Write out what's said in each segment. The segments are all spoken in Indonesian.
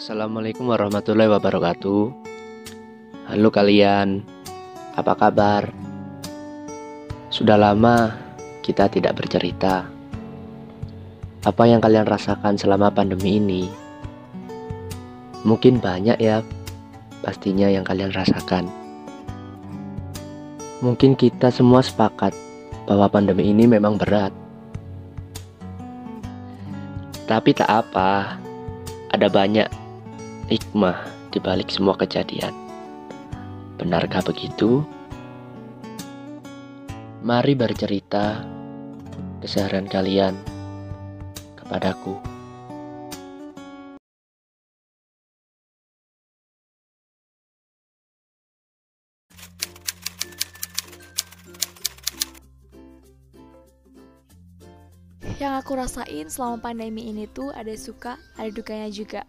Assalamualaikum warahmatullahi wabarakatuh. Halo kalian, apa kabar? Sudah lama kita tidak bercerita. Apa yang kalian rasakan selama pandemi ini? Mungkin banyak ya, pastinya yang kalian rasakan. Mungkin kita semua sepakat bahwa pandemi ini memang berat. Tapi tak apa, ada banyak hikmah di balik semua kejadian. Benarkah begitu? Mari bercerita keseharian kalian kepadaku. Yang aku rasain selama pandemi ini tuh ada suka, ada dukanya juga.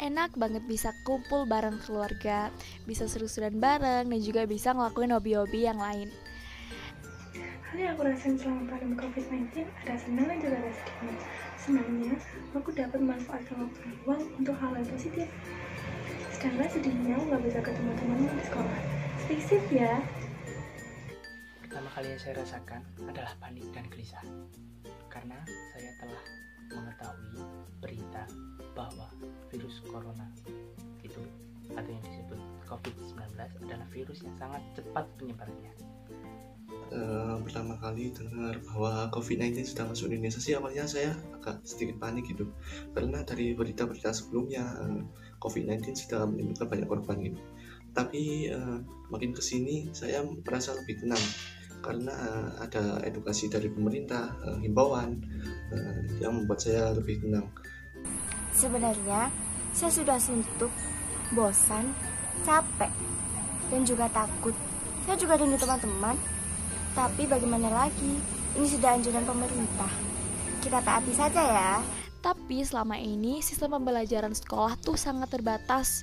Enak banget bisa kumpul bareng keluarga, bisa seru-seruan bareng, dan juga bisa ngelakuin hobi-hobi yang lain. Hal yang aku rasain selama pandemi COVID-19 ada senang dan juga ada sedihnya. Senangnya, aku dapat memanfaatkan waktu luang untuk hal yang positif. Sedangkan sedihnya, aku nggak bisa ketemu teman di sekolah. Stay safe ya. Pertama kali yang saya rasakan adalah panik dan gelisah. Karena saya telah mengetahui berita bahwa virus corona itu atau yang disebut COVID-19 adalah virus yang sangat cepat penyebarannya. Pertama kali dengar bahwa COVID-19 sudah masuk Indonesia sih awalnya saya agak sedikit panik gitu, karena dari berita-berita sebelumnya COVID-19 sudah menimbulkan banyak korban gitu. Tapi makin kesini saya merasa lebih tenang karena ada edukasi dari pemerintah, himbauan yang membuat saya lebih tenang. Sebenarnya saya sudah suntuk, bosan, capek, dan juga takut. Saya juga rindu teman-teman, tapi bagaimana lagi? Ini sudah anjuran pemerintah. Kita taati saja ya. Tapi selama ini sistem pembelajaran sekolah tuh sangat terbatas.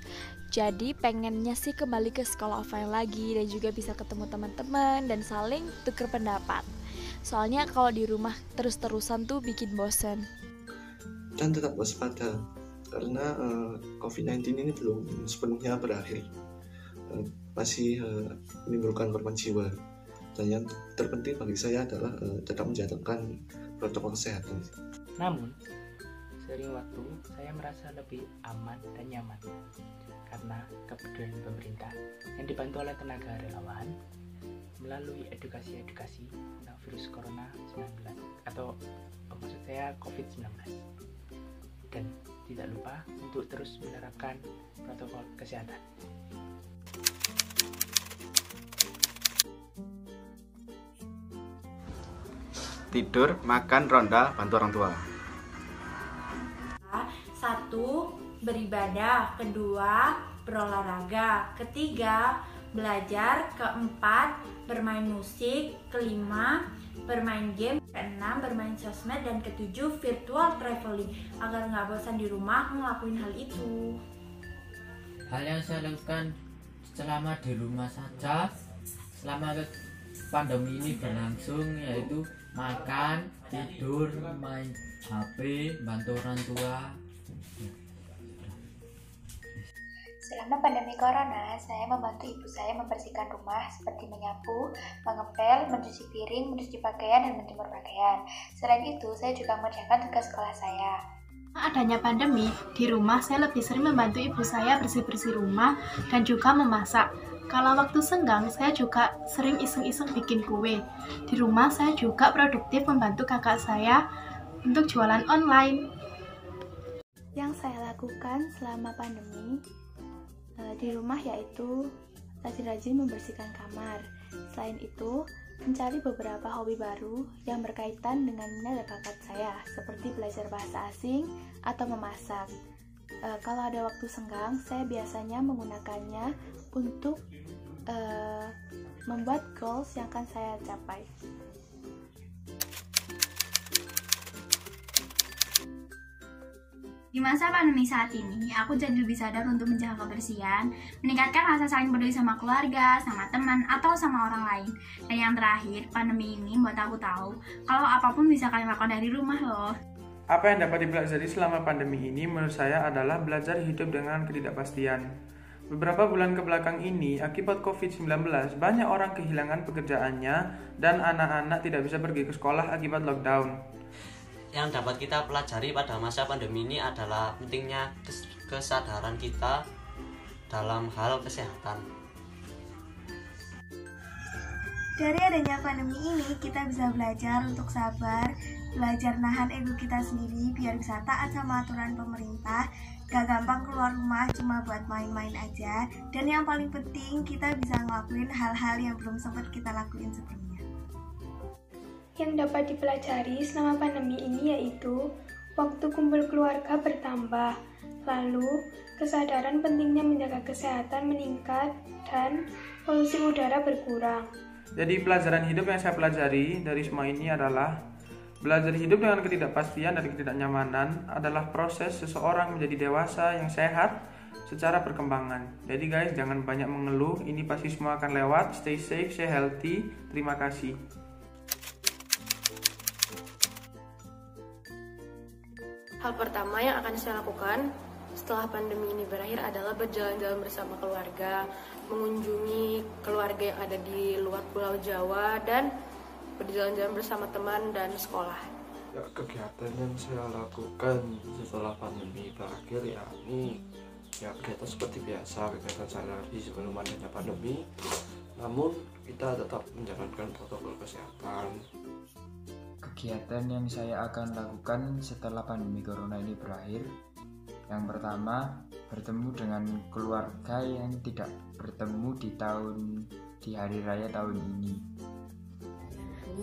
Jadi pengennya sih kembali ke sekolah offline lagi dan juga bisa ketemu teman-teman dan saling tukar pendapat. Soalnya kalau di rumah terus-terusan tuh bikin bosen. Dan tetap waspada karena COVID-19 ini belum sepenuhnya berakhir. Masih menimbulkan korban jiwa. Dan yang terpenting bagi saya adalah tetap menjalankan protokol kesehatan. Namun, sering waktu saya merasa lebih aman dan nyaman karena kepedulian pemerintah yang dibantu oleh tenaga relawan melalui edukasi tentang virus corona 19 atau maksud saya COVID-19. Dan tidak lupa untuk terus menerapkan protokol kesehatan. Tidur, makan, ronda, bantu orang tua. 1. Beribadah. 2. Berolahraga. 3. Belajar. 4. Bermain musik. 5. Bermain game. 6. Bermain sosmed. Dan 7. Virtual traveling. Agar nggak bosan di rumah ngelakuin hal itu. Hal yang saya lakukan selama di rumah saja selama pandemi ini berlangsung yaitu makan, tidur, main HP, bantu orang tua. Selama pandemi corona, saya membantu ibu saya membersihkan rumah seperti menyapu, mengepel, mencuci piring, mencuci pakaian, dan menjemur pakaian. Selain itu, saya juga mengerjakan tugas sekolah saya. Adanya pandemi, di rumah saya lebih sering membantu ibu saya bersih-bersih rumah dan juga memasak. Kalau waktu senggang, saya juga sering iseng-iseng bikin kue. Di rumah saya juga produktif membantu kakak saya untuk jualan online. Yang saya lakukan selama pandemi di rumah yaitu rajin-rajin membersihkan kamar. Selain itu, mencari beberapa hobi baru yang berkaitan dengan minat dan bakat saya, seperti belajar bahasa asing atau memasak. Kalau ada waktu senggang, saya biasanya menggunakannya untuk membuat goals yang akan saya capai. Di masa pandemi saat ini, aku jadi lebih sadar untuk menjaga kebersihan, meningkatkan rasa saling peduli sama keluarga, sama teman, atau sama orang lain. Dan yang terakhir, pandemi ini membuat aku tahu kalau apapun bisa kalian lakukan dari rumah loh. Apa yang dapat dipelajari selama pandemi ini menurut saya adalah belajar hidup dengan ketidakpastian. Beberapa bulan kebelakang ini, akibat COVID-19, banyak orang kehilangan pekerjaannya dan anak-anak tidak bisa pergi ke sekolah akibat lockdown. Yang dapat kita pelajari pada masa pandemi ini adalah pentingnya kesadaran kita dalam hal kesehatan. Dari adanya pandemi ini, kita bisa belajar untuk sabar, belajar nahan ego kita sendiri biar bisa taat sama aturan pemerintah, gak gampang keluar rumah cuma buat main-main aja, dan yang paling penting kita bisa ngelakuin hal-hal yang belum sempat kita lakuin sebelumnya. Yang dapat dipelajari selama pandemi ini yaitu waktu kumpul keluarga bertambah, lalu kesadaran pentingnya menjaga kesehatan meningkat, dan polusi udara berkurang. Jadi pelajaran hidup yang saya pelajari dari semua ini adalah belajar hidup dengan ketidakpastian dan ketidaknyamanan adalah proses seseorang menjadi dewasa yang sehat secara perkembangan. Jadi guys, jangan banyak mengeluh, ini pasti semua akan lewat. Stay safe, stay healthy. Terima kasih. Hal pertama yang akan saya lakukan setelah pandemi ini berakhir adalah berjalan-jalan bersama keluarga, mengunjungi keluarga yang ada di luar Pulau Jawa, dan berjalan-jalan bersama teman dan sekolah. Ya, kegiatan yang saya lakukan setelah pandemi berakhir yakni kegiatan seperti biasa, kegiatan sehari-hari sebelum adanya pandemi, namun kita tetap menjalankan protokol kesehatan. Kegiatan yang saya akan lakukan setelah pandemi corona ini berakhir, yang pertama, bertemu dengan keluarga yang tidak bertemu di hari raya tahun ini.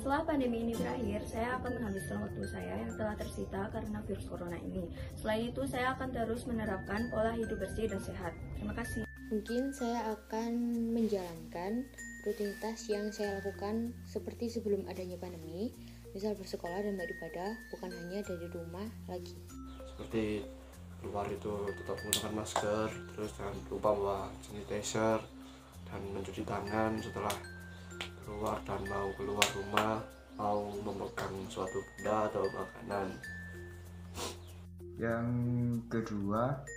Setelah pandemi ini berakhir, saya akan menghabiskan waktu saya yang telah tersita karena virus corona ini. Selain itu, saya akan terus menerapkan pola hidup bersih dan sehat. Terima kasih. Mungkin saya akan menjalankan rutinitas yang saya lakukan seperti sebelum adanya pandemi, misal bersekolah dan beribadah, bukan hanya dari rumah lagi. Seperti keluar itu tetap menggunakan masker, terus jangan lupa bawa sanitizer dan mencuci tangan setelah keluar dan mau keluar rumah, mau memegang suatu benda atau makanan. Yang kedua,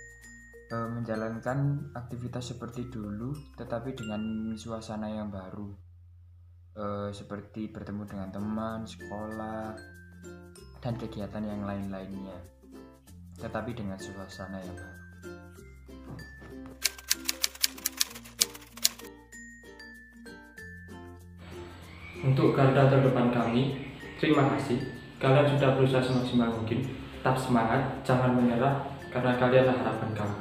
menjalankan aktivitas seperti dulu tetapi dengan suasana yang baru, seperti bertemu dengan teman, sekolah, dan kegiatan yang lain-lainnya, tetapi dengan suasana yang baru. Untuk garda terdepan kami, terima kasih. Kalian sudah berusaha semaksimal mungkin. Tetap semangat, jangan menyerah, karena kalianlah harapan kami.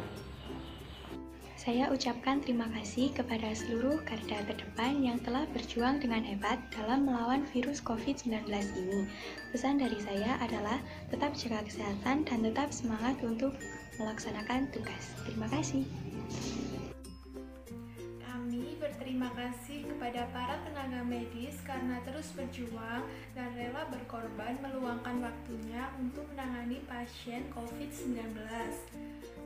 Saya ucapkan terima kasih kepada seluruh garda terdepan yang telah berjuang dengan hebat dalam melawan virus COVID-19 ini. Pesan dari saya adalah tetap jaga kesehatan dan tetap semangat untuk melaksanakan tugas. Terima kasih. Kami berterima kasih kepada para tenaga medis karena terus berjuang dan rela berkorban meluangkan waktunya untuk menangani pasien COVID-19.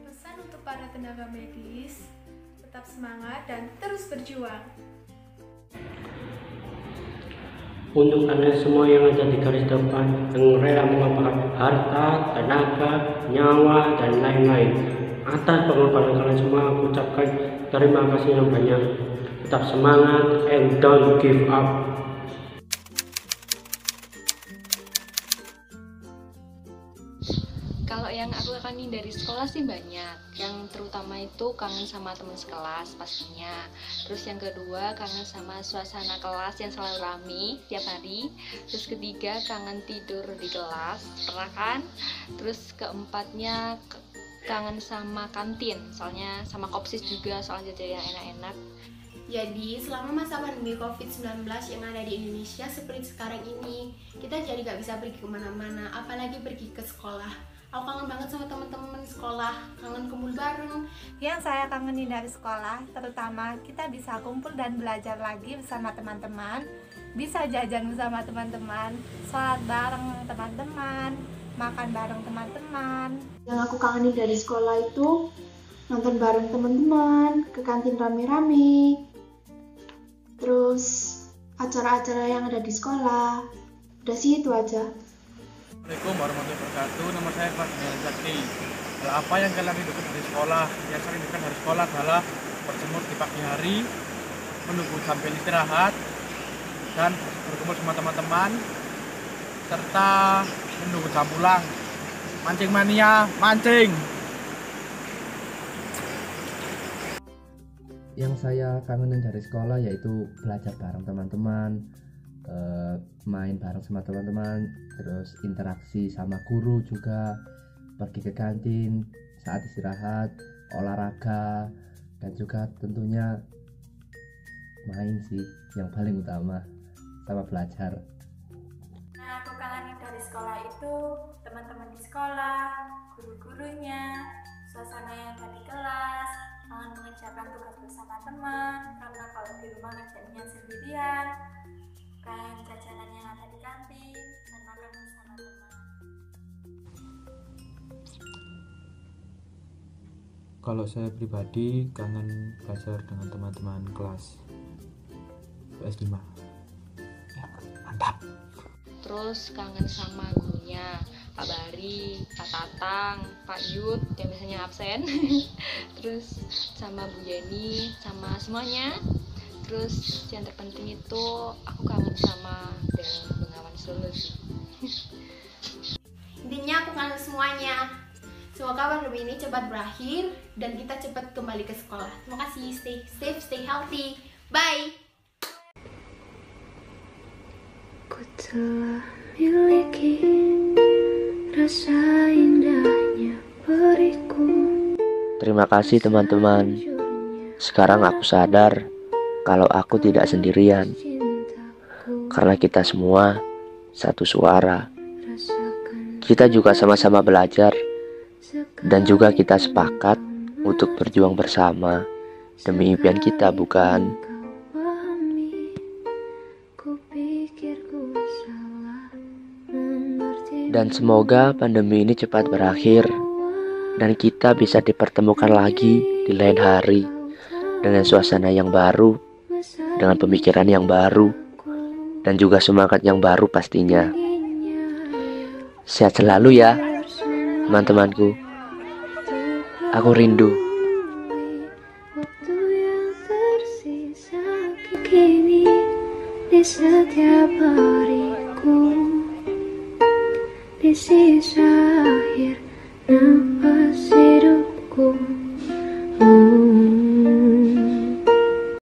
Pesan untuk para tenaga medis, tetap semangat dan terus berjuang. Untuk Anda semua yang ada di garis depan, yang rela mengorbankan harta, tenaga, nyawa, dan lain-lain, atas pengorbanan kalian semua, aku ucapkan terima kasih yang banyak. Tetap semangat and don't give up. Kalau yang aku kangen dari sekolah sih banyak. Yang terutama itu kangen sama teman sekelas pastinya. Terus yang kedua kangen sama suasana kelas yang selalu rame tiap hari. Terus ketiga kangen tidur di kelas, pernah kan? Terus keempatnya kangen sama kantin, soalnya sama kopsis juga, soalnya jajan yang enak-enak. Jadi selama masa pandemi COVID-19 yang ada di Indonesia seperti sekarang ini, kita jadi gak bisa pergi kemana-mana, apalagi pergi ke sekolah. Aku kangen banget sama teman-teman sekolah, kangen kumpul bareng. Yang saya kangenin dari sekolah, terutama kita bisa kumpul dan belajar lagi bersama teman-teman, bisa jajan bersama teman-teman, sholat bareng teman-teman, makan bareng teman-teman. Yang aku kangenin dari sekolah itu nonton bareng teman-teman, ke kantin rame-rame, terus acara-acara yang ada di sekolah. Udah sih, itu aja. Assalamualaikum warahmatullahi wabarakatuh. Nama saya Fadil Zakti. Apa yang kalian rindukan dari sekolah? Yang saya rindukan dari sekolah adalah berjemur di pagi hari, menunggu sampai istirahat, dan berkumpul sama teman-teman, serta menunggu jam pulang. Mancing mania, mancing! Yang saya kangenin dari sekolah yaitu belajar bareng teman-teman, main bareng sama teman-teman, terus interaksi sama guru juga, pergi ke kantin saat istirahat, olahraga, dan juga tentunya main sih yang paling utama, sama belajar. Nah, aku kangenin dari sekolah itu teman-teman di sekolah, guru-gurunya, suasana yang ada di kelas, kangen mengerjakan tugas bersama teman, karena kalau di rumah ngerjainnya sendirian, kan jajanan yang ada di kantin, dan makan bersama teman. Kalau saya pribadi kangen belajar dengan teman-teman kelas PS5. Ya, mantap. Terus kangen sama gurunya, Pak Bari, Pak Tatang, Pak Yud yang biasanya absen. Terus sama Bu Yeni, sama semuanya. Terus yang terpenting itu aku kangen sama Dewan Bengawan Solo sih. Intinya aku kangen semuanya. Semoga pandemi ini cepat berakhir dan kita cepat kembali ke sekolah. Terima kasih, stay safe, stay healthy. Bye. Ku telah miliki rasa indahnya beriku. Terima kasih teman-teman. Sekarang aku sadar kalau aku tidak sendirian. Karena kita semua satu suara. Kita juga sama-sama belajar. Dan juga kita sepakat untuk berjuang bersama demi impian kita, bukan? Dan semoga pandemi ini cepat berakhir dan kita bisa dipertemukan lagi di lain hari dengan suasana yang baru, dengan pemikiran yang baru, dan juga semangat yang baru pastinya. Sehat selalu ya teman-temanku, aku rindu. Kini di setiap hariku, di sisa akhir